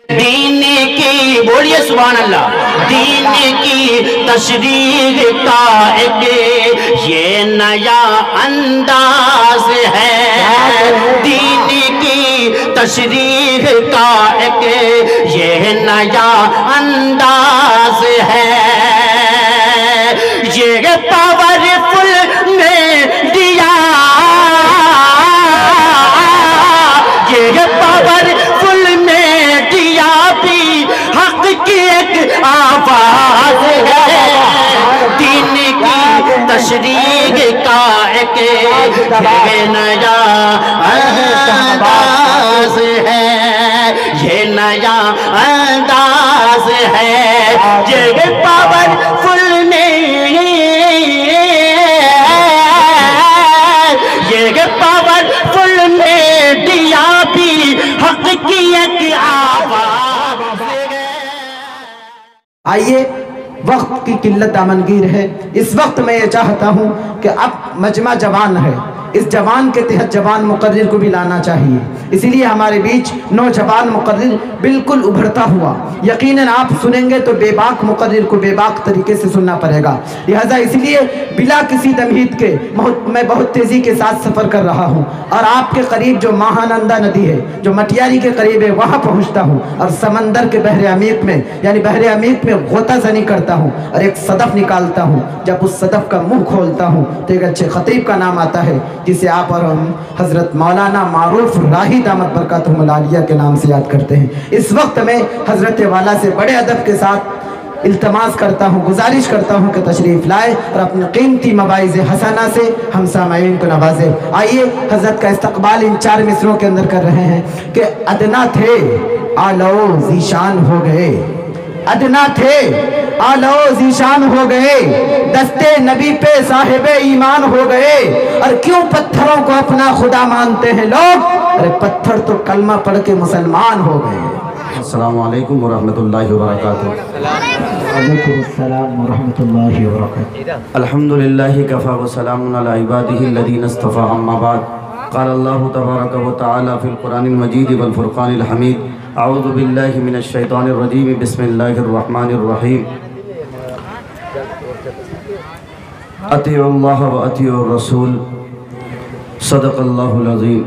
دین کی بولیے سبحان اللہ، دین کی تشریح کا ایک یہ نیا انداز ہے، دین کی تشریح کا ایک یہ نیا انداز ہے، یہ پاورفل میڈیا، یہ پاورفل میڈیا بھی حق کی ایک آواز ہے، دین کی تشریح کا ایک یہ نیا انداز ہے، یہ نیا انداز ہے، یہ پاورفل یہ پاورفل میڈیا بھی حق کی ایک آواز ہے۔ آئیے، وقت کی قلت دامنگیر ہے، اس وقت میں یہ چاہتا ہوں کہ اب مجمع جوان ہے، اس جوان کے تحت جوان مقرر کو بھی لانا چاہیے، اسی لیے ہمارے بیچ نوجوان مقرر بالکل ابھرتا ہوا، یقیناً آپ سنیں گے تو بے باک مقرر کو بے باک طریقے سے سننا پڑے گا، لہذا اس لیے بلا کسی تمہید کے میں بہت تیزی کے ساتھ سفر کر رہا ہوں، اور آپ کے قریب جو ماہانندہ ندی ہے، جو مٹیاری کے قریب ہے، وہاں پہنچتا ہوں، اور سمندر کے بحر عمیق میں یعنی بحر عمیق میں غوطہ زنی کرتا ہوں، اور ایک صدف نکالتا ہوں، جب اس صدف کا منہ کھولتا ہوں تو ایک اچھے خطیب کا نام آتا ہے، جسے آپ اور ہم حضرت مولانا معروف راہی دامت برکاتہم العالیہ کے نام سے یاد کرتے ہیں۔ اس وقت میں حضرت والا سے بڑے ادب کے ساتھ التماس کرتا ہوں، گزارش کرتا ہوں کہ تشریف لائے اور اپنے قیمتی مواعظ حسنہ سے ہم سامعین کو نوازے۔ آئیے، حضرت کا استقبال ان 4 مصروں کے اندر کر رہے ہیں کہ ادنا تھے آلو ذیشان ہو گئے، ادنا تھے آلو ذیشان ہو گئے، دستے نبی پہ صاحب ایمان ہو گئے، اور کیوں پتھروں کو اپنا خدا مانتے ہیں لوگ، ارے پتھر تو کلمہ پڑھ کے مسلمان ہو گئے۔ السلام علیکم ورحمۃ اللہ وبرکاتہ۔ وعلیکم السلام ورحمۃ اللہ وبرکاتہ۔ الحمدللہ کفا وسلام علی عبادہ الذین اصطفیٰ، اما بعد، قال اللہ تبارک و تعالی فی القرآن المجید والفرقان الحمید، اعوذ باللہ من الشیطان الرجیم، بسم اللہ الرحمن الرحیم، اطیعوا اللہ و اطیعوا الرسول، صدق اللہ العظیم۔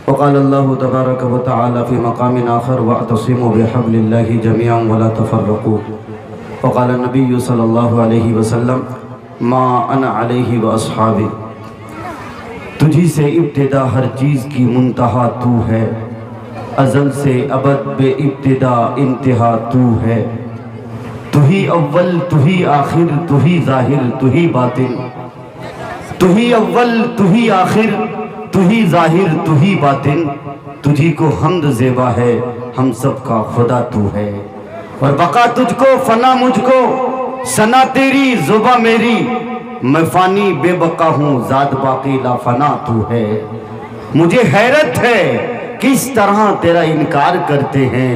وقال اللہ تبارک و تعالی فی مقام آخر، واعتصموا بحبل اللہ جميعا ولا تفرقوا، وقال النبی صلی اللہ علیہ وسلم ما انا علیہ واصحابی، تجھی سے ابتدا ہر چیز کی منتہا تو ہے، ازل سے ابد بے ابتدا انتہا تو ہے، تو ہی اول تو ہی آخر تو ہی ظاہر تو ہی باطن، تو ہی اول تو ہی آخر تو ہی ظاہر تو ہی باطن، تجھی کو حمد زیبا ہے، ہم سب کا خدا تو ہے، اور بقا تجھ کو فنا مجھ کو، ثنا تیری زباں میری، میں فانی بے بقا ہوں ذات باقی لا فنا تو ہے، مجھے حیرت ہے کس طرح تیرا انکار کرتے ہیں،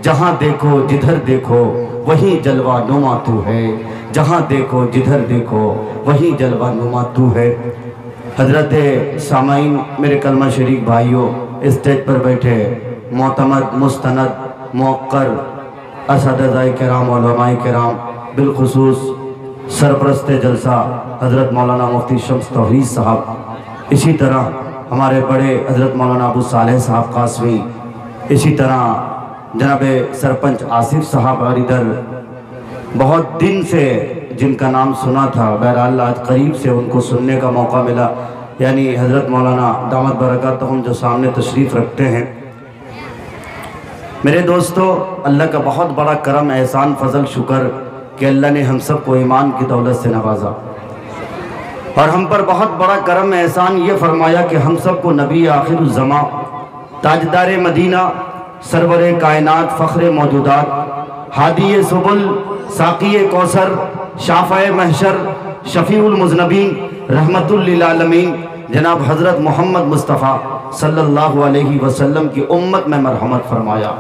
جہاں دیکھو جدھر دیکھو وہیں جلوہ نما تو ہے، جہاں دیکھو جدھر دیکھو وہیں جلوہ نما تو ہے۔ حضرت سامعین، میرے کلمہ شریک بھائیوں، اسٹیج پر بیٹھے معتمد مستند موقر اساتذہ کرام علماء کرام، بالخصوص سرپرست جلسہ حضرت مولانا مفتی شمس توحید صاحب، اسی طرح ہمارے بڑے حضرت مولانا ابو صالح صاحب قاسمی، اسی طرح جناب سرپنچ آصف صاحب، اور ادھر بہت دن سے جن کا نام سنا تھا، بہرحال آج قریب سے ان کو سننے کا موقع ملا، یعنی حضرت مولانا دامت برکاتہم جو سامنے تشریف رکھتے ہیں۔ میرے دوستو، اللہ کا بہت بڑا کرم، احسان، فضل، شکر کہ اللہ نے ہم سب کو ایمان کی دولت سے نوازا، اور ہم پر بہت بڑا کرم احسان یہ فرمایا کہ ہم سب کو نبی آخر الزماں، تاجدار مدینہ، سرور کائنات، فخر موجودات، ہادی سبل، ساقی کوثر، شافع محشر، شفیع المذنبین، رحمت للعالمین، جناب حضرت محمد مصطفیٰ صلی اللہ علیہ وسلم کی امت میں مرحمت فرمایا۔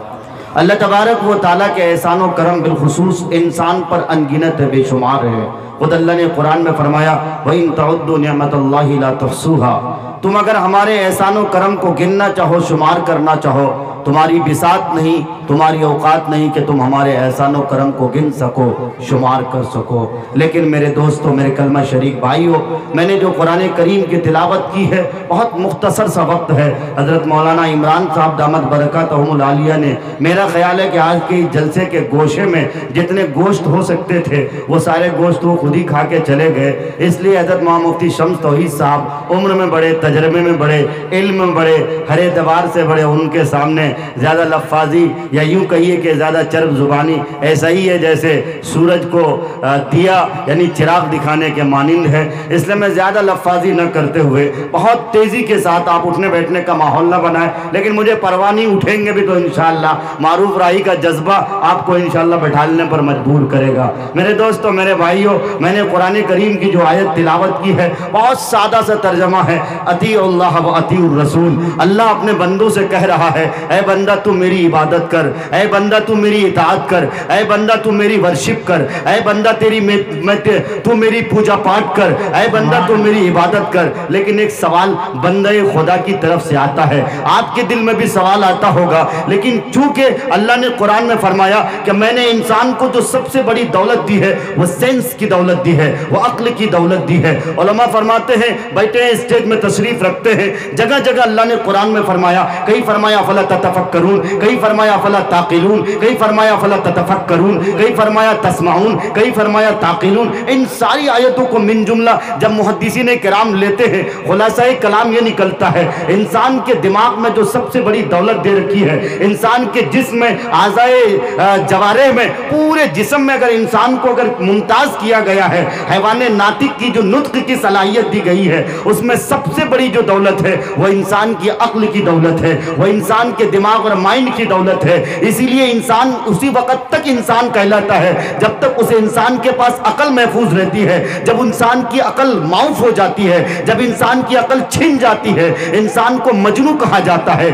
اللہ تبارک و تعالیٰ کے احسان و کرم بالخصوص انسان پر انگنت بے شمار ہے، خود اللہ نے قرآن میں فرمایا وَإِن تَعُدُّوا نِعْمَةَ اللَّهِ لَا تُحْصُوهَا، تم اگر ہمارے احسان و کرم کو گننا چاہو، شمار کرنا چاہو، تمہاری بساط نہیں، تمہاری اوقات نہیں کہ تم ہمارے احسان و کرم کو گن سکو، شمار کر سکو۔ لیکن میرے دوستو، میرے کلمہ شریک بھائیو، میں نے جو قرآن کریم کی تلاوت کی ہے بہت مختصر سا وقت ہے۔ حضرت مولانا عمران صاحب دامت برکاتہم العالیہ نے، میرا خیال ہے کہ آج کے جلسے کے گوشے میں جتنے گوشت ہو سکتے تھے وہ سارے گوشت وہ خود ہی کھا کے چلے گئے۔ اس لیے حضرت مولانا مفتی شمس توحید صاحب عمر میں بڑے، تجربے میں بڑے، علم میں بڑے، ہر اعتبار سے بڑے، ان کے سامنے زیادہ لفاظی یا یوں کہیے کہ زیادہ چرب زبانی ایسا ہی ہے جیسے سورج کو دیا یعنی چراغ دکھانے کے مانند ہے۔ اس لیے میں زیادہ لفاظی نہ کرتے ہوئے بہت تیزی کے ساتھ، آپ اٹھنے بیٹھنے کا ماحول نہ بنائیں، لیکن مجھے پرواہ نہیں، اٹھیں گے بھی تو انشاءاللہ معروف راہی کا جذبہ آپ کو انشاءاللہ بٹھالنے پر مجبور کرے گا۔ میرے دوستو، میرے بھائیو، میں نے قرآن کریم کی جو آیت تلاوت کی ہے بہت سادہ سا ترجمہ ہے، اطیعوا اللہ و اطیعوا الرسول۔ اللہ اپنے بندوں سے کہہ رہا ہے، اے بندہ تو میری عبادت کر، اے بندہ تو میری اطاعت کر، اے بندہ تو میری ورشپ کر، اے بندہ تو میری پوجا پاٹ کر، اے بندہ تو میری عبادت کر۔ لیکن ایک سوال بندہ خدا کی طرف سے آتا ہے، آپ کے دل میں بھی سوال آتا ہوگا، لیکن چونکہ اللہ نے قرآن میں فرمایا کہ میں نے انسان کو جو سب سے بڑی دولت دی ہے وہ سینس کی دولت دی ہے، وہ عقل کی دولت دی ہے۔ علماء فرماتے ہیں، بیٹھے ہیں اسٹیج میں تشریف رکھتے ہیں، جگہ جگہ اللہ نے قرآن میں فرمایا، کہیں فرمایا فلا تتفکرون، کہیں فرمایا فلا تعقلون، کہیں فرمایا فلا تتفکرون، کہیں فرمایا تسمعون، کہیں فرمایا تعقلون۔ ان ساری آیتوں کو من جملہ جب محدثین کرام لیتے ہیں، خلاصہ کلام یہ نکلتا ہے، انسان کے دماغ میں جو سب سے بڑی دولت دے رکھی ہے، انسان کے جسم میں، اعضائے جوارح میں، پورے جسم میں اگر انسان کو اگر ممتاز کیا گیا ہے، حیوان ناطق کی جو نطق کی صلاحیت دی گئی ہے، اس میں سب سے بڑی جو دولت ہے وہ انسان کی عقل کی دولت ہے، وہ انسان کے دماغ اور مائنڈ کی دولت ہے۔ اسی لیے انسان اسی وقت تک انسان کہلاتا ہے جب تک اس انسان کے پاس عقل محفوظ رہتی ہے۔ جب انسان کی عقل معاف ہو جاتی ہے، جب انسان کی عقل چھن جاتی ہے، انسان کو مجنون کہا جاتا ہے،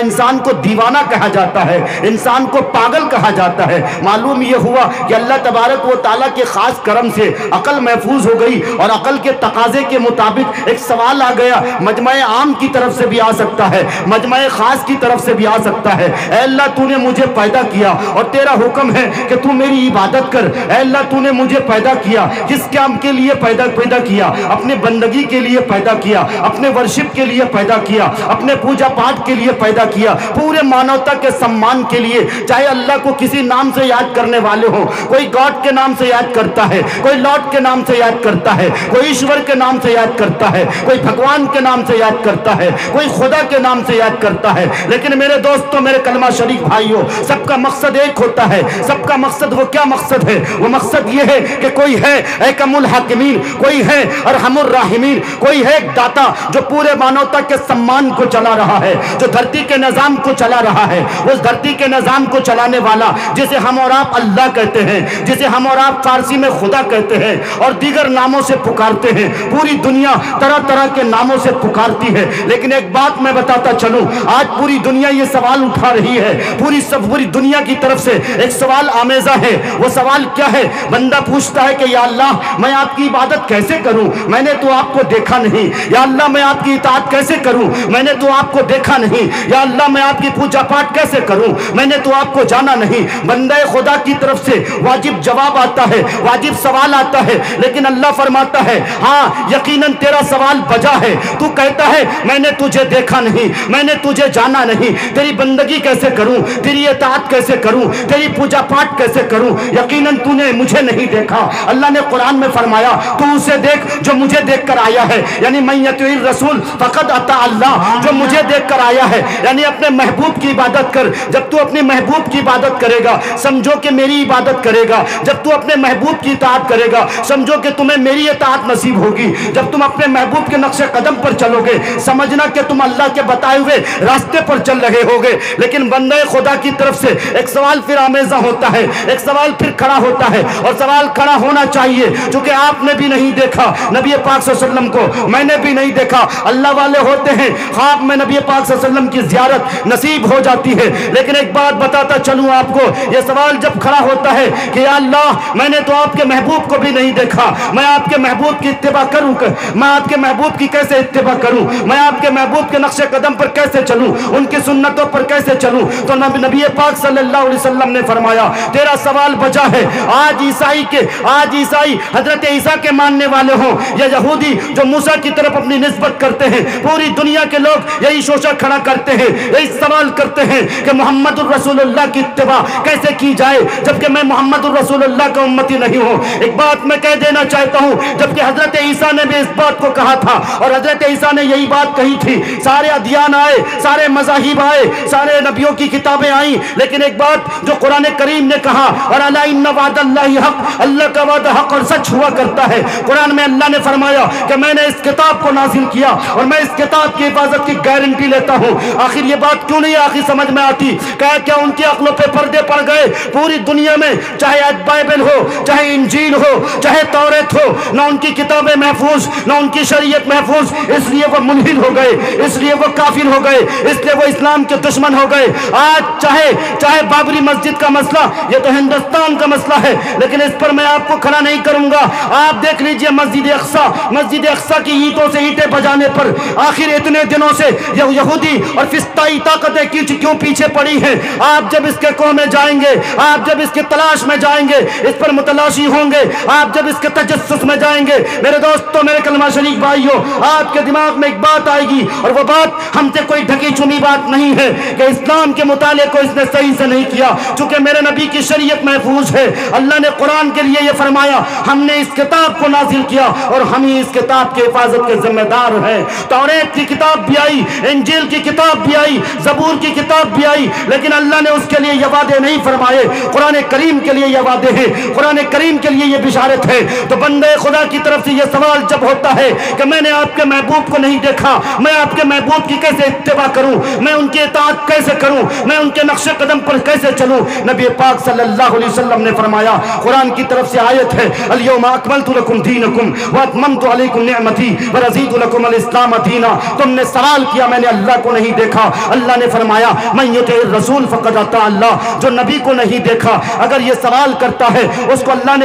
انسان کو دیوانہ کہا جاتا ہے، انسان کو پاگل کہا جاتا ہے۔ معلوم یہ ہوا کہ اللہ تبارک و تعالیٰ کے خاص کرم سے عقل محفوظ ہو گئی، اور عقل کے تقاضے کے مطابق ایک سوال آ گیا، مجمع عام کی طرف سے بھی آ سکتا ہے، مجمع خاص کی طرف سے بھی آ سکتا ہے۔ اے اللہ، تو نے مجھے پیدا کیا اور تیرا حکم ہے کہ تو میری عبادت کر۔ اے اللہ، تو نے مجھے پیدا کیا، کس کام کے لیے پیدا کیا؟ اپنے بندگی کے لیے پیدا کیا، اپنے ورشپ کے لیے پیدا کیا، اپنے پوجا پاٹ کے لیے پیدا کیا، پورے مانوتا کے سمان کے لیے۔ چاہے اللہ کو کسی نام سے یاد کرنے والے ہوں، کوئی گاڈ کے نام سے یاد کرتا ہے، کوئی لارڈ کے نام سے یاد کرتا ہے، کوئی ایشور کے نام سے یاد کرتا ہے، کوئی بھگوان کے نام سے یاد کرتا ہے، کوئی خدا کے نام سے یاد کرتا ہے۔ لیکن میرے دوستوں، میرے کلمہ شریک بھائیوں، سب کا مقصد ایک ہوتا ہے۔ سب کا مقصد وہ کیا مقصد ہے؟ وہ مقصد یہ ہے کہ کوئی ہے حکم الحاکمین، کوئی ہے ارحم الراحمین، کوئی ہے ایک داتا جو پورے مانوتا کے سمان کو چلا رہا ہے، جو دھرتی کے نظام کو چلا رہا ہے۔ اس دھرتی کے نظام کو چلانے والا جسے ہم اور آپ اللہ کہتے ہیں، جسے ہم اور آپ فارسی میں خدا کہتے ہیں اور دیگر ناموں سے پکارتے ہیں، پوری دنیا طرح طرح کے ناموں سے پکارتی ہے۔ لیکن ایک بات میں بتاتا چلوں، آج پوری دنیا یہ سوال اٹھا رہی ہے، پوری دنیا کی طرف سے ایک سوال آمیزہ ہے۔ وہ سوال کیا ہے؟ بندہ پوچھتا ہے کہ یا اللہ، میں آپ کی عبادت کیسے کروں؟ میں نے تو آپ کو دیکھا نہیں۔ یا اللہ، میں آپ کی اطاعت کیسے کروں؟ میں نے تو آپ کو دیکھا نہیں۔ یا اللہ، میں آپ کی پوجا پاٹ کیسے کروں؟ میں نے تو آپ کو جانا نہیں۔ بندہ خدا کی طرف سے واجب جواب آتا ہے، واجب سوال آتا ہے، لیکن اللہ فرماتا ہے ہاں یقیناً تیرا سوال بجا ہے۔ تو کہتا ہے میں نے تجھے دیکھا نہیں، میں نے تجھے جانا نہیں، تیری بندگی کیسے کروں، تیری اطاعت کیسے کروں، تیری پوجا پاٹ کیسے کروں؟ یقیناً تو نے مجھے نہیں دیکھا۔ اللہ نے قرآن میں فرمایا تو اسے دیکھ جو مجھے دیکھ کر آیا ہے، یعنی من یطیع الرسول فقد اطاع اللہ، جو مجھے دیکھ کر آیا ہے۔ یعنی اپنے محبوب کی عبادت کر۔ جب تو اپنے محبوب کی عبادت کرے گا سمجھو کہ میری عبادت کرے گا۔ جب تو اپنے محبوب کی اطاعت کرے گا سمجھو کہ تمہیں میری اطاعت نصیب ہوگی۔ جب تم اپنے محبوب کے نقش قدم پر چلو گے سمجھنا کہ تم اللہ کے بتائے ہوئے راستے پر چل رہے ہوگے۔ لیکن بندہ خدا کی طرف سے ایک سوال پھر آمیزہ ہوتا ہے، ایک سوال پھر کھڑا ہوتا ہے، اور سوال کھڑا ہونا چاہیے چونکہ آپ نے بھی نہیں دیکھا نبی پاک صلی اللہ علیہ وسلم کو، میں نے بھی نہیں دیکھا۔ اللہ والے ہوتے ہیں خواب میں نبی پاک صلی اللہ علیہ وسلم کی زیارت نصیب ہو جاتی ہے۔ لیکن ایک بات بتاتا چلوں آپ کو، یہ سوال جب کھڑا ہوتا ہے کہ یا اللہ، میں نے تو آپ کے محبوب محبوب کو بھی نہیں دیکھا، میں آپ کے محبوب کی اتباع کروں، میں آپ کے محبوب کی کیسے اتباع کروں، میں آپ کے محبوب کے نقش قدم پر کیسے چلوں، ان کی سنتوں پر کیسے چلوں؟ تو نبی پاک صلی اللہ علیہ وسلم نے فرمایا تیرا سوال بچا ہے۔ آج عیسائی حضرت عیسیٰ کے ماننے والے ہوں یا یہودی جو موسیٰ کی طرف اپنی نسبت کرتے ہیں، پوری دنیا کے لوگ یہی شوشہ کھڑا کرتے ہیں، یہی سوال کرتے ہیں کہ محمد الرسول اللہ کی اتباع کیسے کی جائے جبکہ میں محمد الرسول اللہ کا امتی نہیں ہوں۔ ایک بات میں کہہ دینا چاہتا ہوں، جبکہ حضرت عیسیٰ نے بھی اس بات کو کہا تھا اور حضرت عیسیٰ نے یہی بات کہی تھی، سارے ادیان آئے، سارے مذاہب آئے، سارے نبیوں کی کتابیں آئیں، لیکن ایک بات جو قرآن کریم نے کہا اور الا ان وعد اللہ حق، اللہ کا وعدہ حق اور سچ ہوا کرتا ہے۔ قرآن میں اللہ نے فرمایا کہ میں نے اس کتاب کو نازل کیا اور میں اس کتاب کی حفاظت کی گارنٹی لیتا ہوں۔ آخر یہ بات کیوں نہیں آخر سمجھ میں آتی؟ کیا ان کی عقلوں پہ پردے پڑ گئے؟ پوری دنیا میں چاہے بائبل ہو، چاہے انجیل ہو، چاہے توریت ہو، نہ ان کی کتابیں محفوظ، نہ ان کی شریعت محفوظ، اس لیے وہ ملحد ہو گئے، اس لیے وہ کافر ہو گئے، اس لیے وہ اسلام کے دشمن ہو گئے۔ آج چاہے بابری مسجد کا مسئلہ، یہ تو ہندوستان کا مسئلہ ہے، لیکن اس پر میں آپ کو کھڑا نہیں کروں گا۔ آپ دیکھ لیجئے مسجد اقصیٰ کی اینٹوں سے اینٹیں بجانے پر آخر اتنے دنوں سے یہودی اور فسطائی طاقتیں کیوں پیچھے پڑی ہیں؟ آپ جب اس کے کوہ میں جائیں گے، آپ جب اس کی تلاش میں جائیں گے، اس پر متلاشی ہوں گے، آپ جب اس کے تجسس میں جائیں گے، میرے دوستوں، میرے کلمہ شریک بھائیوں، آپ کے دماغ میں ایک بات آئے گی اور وہ بات ہم سے کوئی ڈھکی چھپی بات نہیں ہے کہ اسلام کے مطالعے کو اس نے صحیح سے نہیں کیا، چونکہ میرے نبی کی شریعت محفوظ ہے۔ اللہ نے قرآن کے لیے یہ فرمایا ہم نے اس کتاب کو نازل کیا اور ہم ہی اس کتاب کی حفاظت کے ذمہ دار ہیں۔ توریت کی کتاب بھی آئی، انجیل کی کتاب بھی آئی، زبور کی کتاب بھی آئی، لیکن اللہ نے اس کے لیے یہ وعدے نہیں فرمائے۔ قرآن کریم کے لیے یہ وعدے ہیں، قرآن کریم کے لیے یہ بشارت ہے۔ تو بندے خدا کی طرف سے یہ سوال جب ہوتا ہے کہ میں نے آپ کے محبوب کو نہیں دیکھا، میں آپ کے محبوب کی کیسے اتباع کروں، میں ان کی اطاعت کیسے کروں، میں ان کے نقش قدم پر کیسے چلوں؟ نبی پاک صلی اللہ علیہ وسلم نے فرمایا، قرآن کی طرف سے آیت ہے، الیوم اکملت لکم دینکم واتممت علیکم نعمتی ورضیت لکم الاسلام دینا۔ تم نے سوال کیا میں نے اللہ کو نہیں دیکھا، اللہ نے فرمایا من یطع الرسول فقد اطاع اللہ، جو نبی کو نہیں دیکھا اگر یہ سوال کرتا ہے اس کو اللہ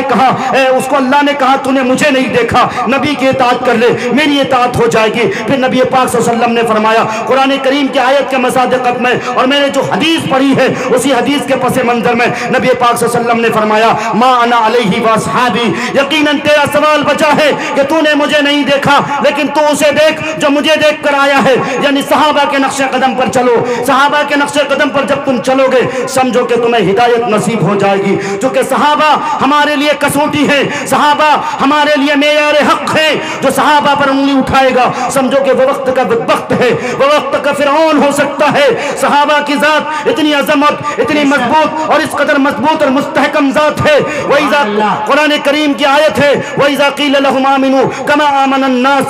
نے کہا تو نے مجھے نہیں دیکھا، نبی کی اطاعت کر لے، میری اطاعت ہو جائے گی۔ پھر نبی پاک صلی اللہ علیہ وسلم نے فرمایا قرآن کریم کی آیت کے مصادقت میں اور میں نے جو حدیث پڑھی ہے اسی حدیث کے پس منظر میں نبی پاک صلی اللہ علیہ وسلم نے فرمایا ما انا علیہ واصحابی، یقیناً تیرا سوال بچا ہے کہ تو نے مجھے نہیں دیکھا لیکن تو اسے دیکھ جو مجھے دیکھ کر آیا ہے، یعنی صحابہ کے نقش قدم پر چلو۔ صحابہ کے نقش قدم پر جب تم چلو گے سمجھو کہ تمہیں ہدایت نصیب ہو جائے گی، چونکہ صحابہ ہمارے لیے کسوٹی ہے، صحابہ ہمارے لیے معیار حق ہے۔ جو صحابہ پر انگلی اٹھائے گا سمجھو کہ وہ وقت کا وقت ہے، وہ وقت کا فرعون ہو سکتا ہے۔ صحابہ کی ذات اتنی عظمت، اتنی مضبوط اور اس قدر مضبوط اور مستحکم ذات ہے۔ وَإِذَا قرآن کریم کی آیت ہے وَإِذَا قِيلَ لَهُمْ آمِنُوا كَمَا آمَنَ النَّاسُ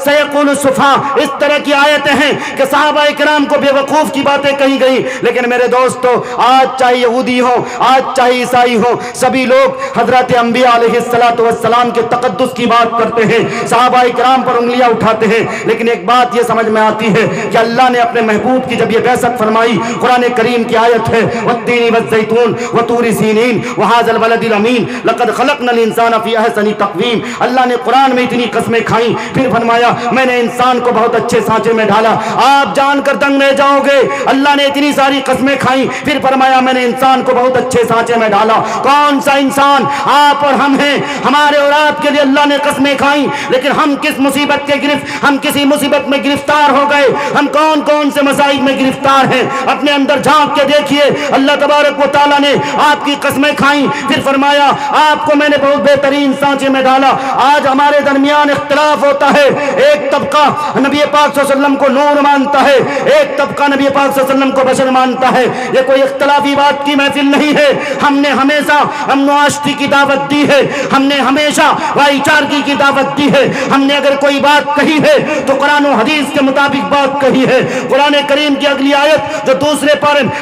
سَيَقُولُ السُّفَهَاءُ، اس طرح کی آیتیں ہیں کہ صحابہ کرام کو بے وقوف کی باتیں کہی گئی، لیکن میرے دوستو آج چاہے یہودی ہو، آج چاہے عیسائی ہو، سبھی لوگ حضرت انبیاء علیہ السلام کے تقدس کی بات کرتے ہیں، صحابہ کرام پر انگلیاں اٹھاتے ہیں، لیکن ایک بات یہ سمجھ میں آتی ہے کہ اللہ نے اپنے محبوب کی جب یہ بعثت فرمائی، قرآن کریم کی آیت ہے والتین والزیتون وطور سینین وہذا البلد الامین لقد خلقنا الانسان فی احسن تقویم۔ اللہ نے قرآن میں اتنی قسمیں کھائیں، پھر فرمایا میں نے انسان کو بہت اچھے سانچے میں ڈالا۔ آپ جان کر دنگ رہ جاؤ گے، اللہ نے اتنی ساری قسمیں کھائیں پھر فرمایا میں نے انسان کو بہت اچھے سانچے میں ڈالا۔ کون سا انسان؟ آپ اور ہم ہیں۔ ہمارے اور آپ کے لیے اللہ نے قسمیں کھائیں، لیکن ہم کس مصیبت کے ہم کسی مصیبت میں گرفتار ہو گئے، ہم کون سے مسائل میں گرفتار ہیں؟ اپنے اندر جھانک کے دیکھیے، اللہ تبارک و تعالیٰ نے آپ کی قسمیں کھائیں پھر فرمایا آپ کو میں نے بہت بہترین سانچے میں ڈالا۔ آج ہمارے درمیان اختلاف ہوتا ہے، ایک طبقہ نبی پاک صلی اللہ علیہ وسلم کو نور مانتا ہے، ایک طبقہ نبی پاک صلی اللہ علیہ وسلم کو بشر مانتا ہے۔ یہ کوئی اختلافی بات کی محفل نہیں ہے، ہم نے ہمیشہ امن و آشتی کی دعوت دی ہے، ہم نے ہمیشہ بھائی چارگی کی دعوت دی ہے، ہم نے اگر کوئی بات کہی ہے تو قرآن و حدیث کے مطابق بات کہی ہے۔ قرآن کریم کی اگلی آیت جو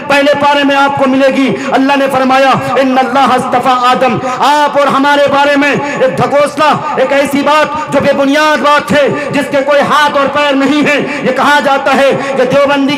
پہلے پارے میں آپ کو ملے گی، اللہ نے فرمایا ان اللہ اصطفیٰ آدم، آپ اور ہمارے بارے میں ایک ڈھکوسلا، ایک ایسی بات جو بے بنیاد بات ہے جس کے کوئی ہاتھ اور پیر نہیں ہے۔ یہ کہا جاتا ہے کہ دیوبند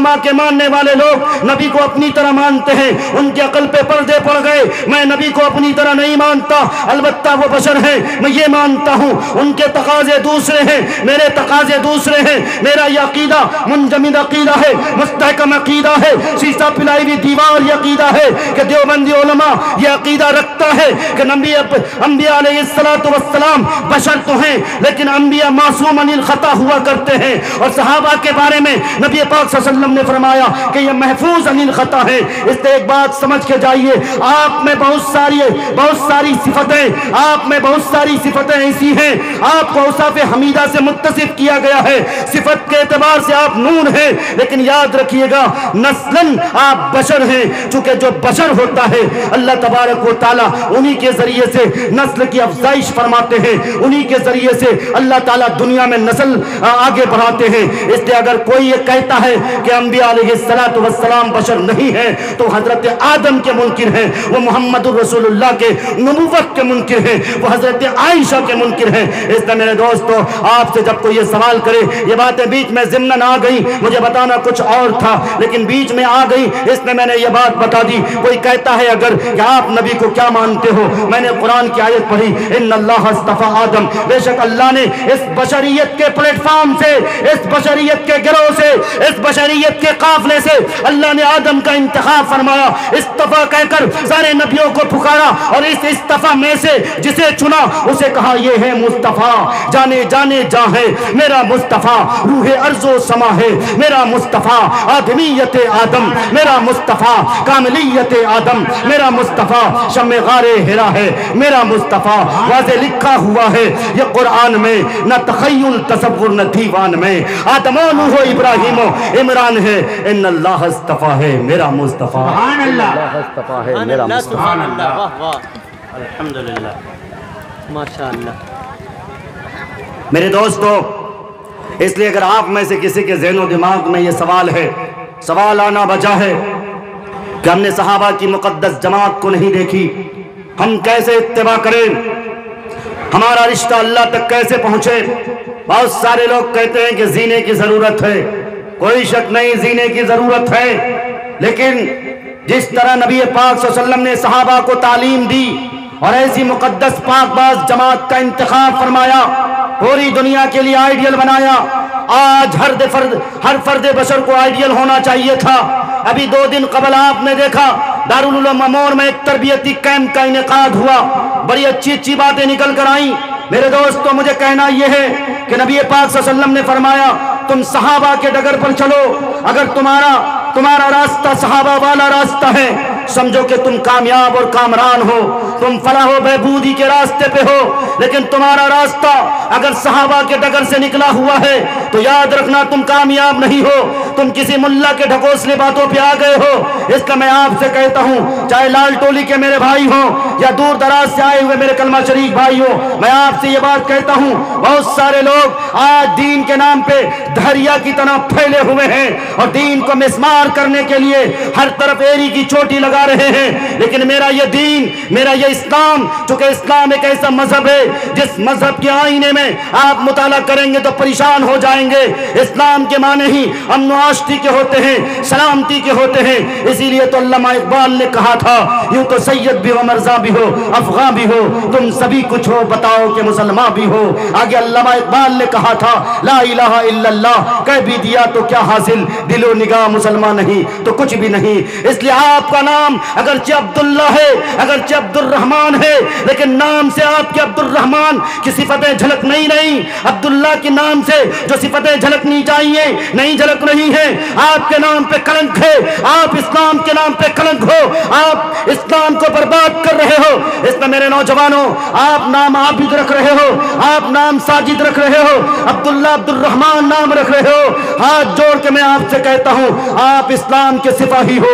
علماء کے ماننے والے لوگ نبی کو اپنی طرح مانتے ہیں، ان کے عقل پہ پردے پڑ گئے، میں نبی کو اپنی طرح نہیں مانتا، البتہ وہ بشر ہیں، میں یہ مانتا ہوں ان کے تقاضے دوسرے ہیں، میرے تقاضے دوسرے ہیں، میرا یہ عقیدہ منجمد عقیدہ ہے، مستحکم عقیدہ ہے، شیشہ پلائی ہوئی دیوار یہ عقیدہ ہے کہ دیوبندی علماء یہ عقیدہ رکھتا ہے کہ انبیاء علیہ السلام بشر تو ہیں لیکن انبیاء معصوم عن الخطا ہوا کرتے ہیں، اور صحابہ کے بارے میں نبی پاک صلی اللہ علیہ وسلم نے فرمایا کہ یہ محفوظ عن الخطا ہے۔ اس سے ایک بات سمجھ کے جائیے، آپ میں بہت ساری صفتیں، آپ میں بہت ساری صفتیں ایسی ہیں، آپ کو اوصاف حمیدہ سے متصف کیا گیا ہے، صفت کے اعتبار سے آپ نور ہیں، لیکن یاد رکھیے گا نسلاً آپ بشر ہیں، چونکہ جو بشر ہوتا ہے اللہ تبارک و تعالیٰ انہی کے ذریعے سے نسل کی افزائش فرماتے ہیں، انہی کے ذریعے سے اللہ تعالیٰ دنیا میں نسل آگے بڑھاتے ہیں۔ اس لیے اگر کوئی یہ کہتا ہے کہ انبیاء علیہ السلام بشر نہیں ہیں تو حضرت آدم کے منکر ہیں، وہ محمد الرسول اللہ کے نبوت کے منکر ہیں، وہ حضرت عائشہ کے منکر ہیں۔ اس لیے میرے دوستو آپ سے جب کوئی یہ سوال کرے، یہ باتیں بیچ میں ضمناً آ گئی، مجھے بتانا کچھ اور تھا لیکن بیچ میں آ گئی، اس میں نے یہ بات بتا دی۔ کوئی کہتا ہے اگر کہ آپ نبی کو کیا مانتے ہو، میں نے قرآن کی آیت پڑھی ان اللہ اصطفیٰ آدم، بے شک اللہ نے اس بشریت کے پلیٹ فارم سے، اس بشریت کے گروہ سے، اس بشریت کے قافلے سے اللہ نے آدم کا انتخاب فرمایا، استفا کہہ کر سارے نبیوں کو پکارا، اور اس استفا میں سے جسے چنا اسے کہا یہ ہے مصطفیٰ، جانے جانے جاں ہے میرا مصطفیٰ، روح ارض و سما ہے میرا مصطفیٰ، آدمیت آدم میرا مصطفیٰ، کاملیت آدم میرا مصطفیٰ، شمع غار ہرا ہے میرا مصطفیٰ، واضح لکھا ہوا ہے یہ قرآن میں، نہ تخیل تصور نہ دیوان میں، آدم و نوح و ابراہیم و عمران ہے، ان اللہ اصطفیٰ ہے میرا مصطفیٰ، سبحان اللہ، اصطفیٰ ہے میرا مصطفیٰ۔ سبحان اللہ، واہ واہ، الحمدللہ، ماشاءاللہ۔ میرے دوستو اس لیے اگر آپ میں سے کسی کے ذہن و دماغ میں یہ سوال ہے، سوال آنا بجا ہے کہ ہم نے صحابہ کی مقدس جماعت کو نہیں دیکھی، ہم کیسے اتباع کریں، ہمارا رشتہ اللہ تک کیسے پہنچے؟ بہت سارے لوگ کہتے ہیں کہ زینے کی ضرورت ہے، کوئی شک نہیں زینے کی ضرورت ہے، لیکن جس طرح نبی پاک صلی اللہ علیہ وسلم نے صحابہ کو تعلیم دی اور ایسی مقدس پاک باز جماعت کا انتخاب فرمایا، پوری دنیا کے لیے آئیڈیل بنایا، آج ہر فرد بشر کو آئیڈیل ہونا چاہیے تھا۔ ابھی 2 دن قبل آپ نے دیکھا دارالعلوم ممور میں ایک تربیتی کیمپ کا انعقاد ہوا، بڑی اچھی باتیں نکل کر آئیں۔ میرے دوستو مجھے کہنا یہ ہے کہ نبی پاک صلی اللہ علیہ وسلم نے فرمایا تم صحابہ کے ڈگر پر چلو، اگر تمہارا راستہ صحابہ والا راستہ ہے سمجھو کہ تم کامیاب اور کامران ہو، تم فلاح و بہبودی کے راستے پہ ہو، لیکن تمہارا راستہ اگر صحابہ کے ڈگر سے نکلا ہوا ہے تو یاد رکھنا تم کامیاب نہیں ہو، تم کسی ملا کے ڈھکوسلے باتوں پہ آ گئے ہو۔ اس لیے میں آپ سے کہتا ہوں، چاہے لال ٹولی کے میرے بھائی ہوں یا دور دراز سے آئے ہوئے میرے کلمہ شریف بھائی ہوں، میں آپ سے یہ بات کہتا ہوں، بہت سارے لوگ آج دین کے نام پہ دھریا کی طرح پھیلے ہوئے ہیں اور دین کو مسمار کرنے کے لیے ہر طرف ایری کی چوٹی لگا رہے ہیں، لیکن میرا یہ دین، میرا یہ اسلام، چونکہ اسلام ایک ایسا مذہب ہے جس مذہب کے آئینے میں آپ مطالعہ کریں گے تو پریشان ہو جائیں گے۔ اسلام کے معنی ہی امن و آشتی کے ہوتے ہیں، سلامتی کے ہوتے ہیں، اسی لیے تو علامہ اقبال نے کہا تھا یوں تو سید بھی ہو، مرزا بھی ہو، افغان بھی ہو، تم سبھی کچھ ہو، بتاؤ کہ مسلمان بھی ہو۔ آگے علامہ اقبال نے کہا تھا لا الہ الا اللہ کہہ بھی دیا تو کیا حاصل، دل و نگاہ مسلمان نہیں تو کچھ بھی نہیں۔ اس لیے آپ کا نام اگرچہ عبداللہ ہے، اگرچہ عبد الرحمن ہے، لیکن نام سے آپ کے عبد الرحمن کی صفتیں جھلک نہیں، عبداللہ کے نام سے جو صفتیں جھلکنی چاہیے نہیں جھلک نہیں ہے۔ آپ کے نام پہ کلنک ہے، آپ اسلام کے نام پہ کلنک ہو، آپ اسلام کو برباد کر رہے ہو۔ اس میں میرے نوجوانوں آپ نام عابد رکھ رہے ہو، آپ نام ساجد رکھ رہے ہو، عبداللہ عبد الرحمن نام رکھ رہے ہو، ہاتھ جوڑ کے میں آپ سے کہتا ہوں آپ اسلام کے سپاہی ہو،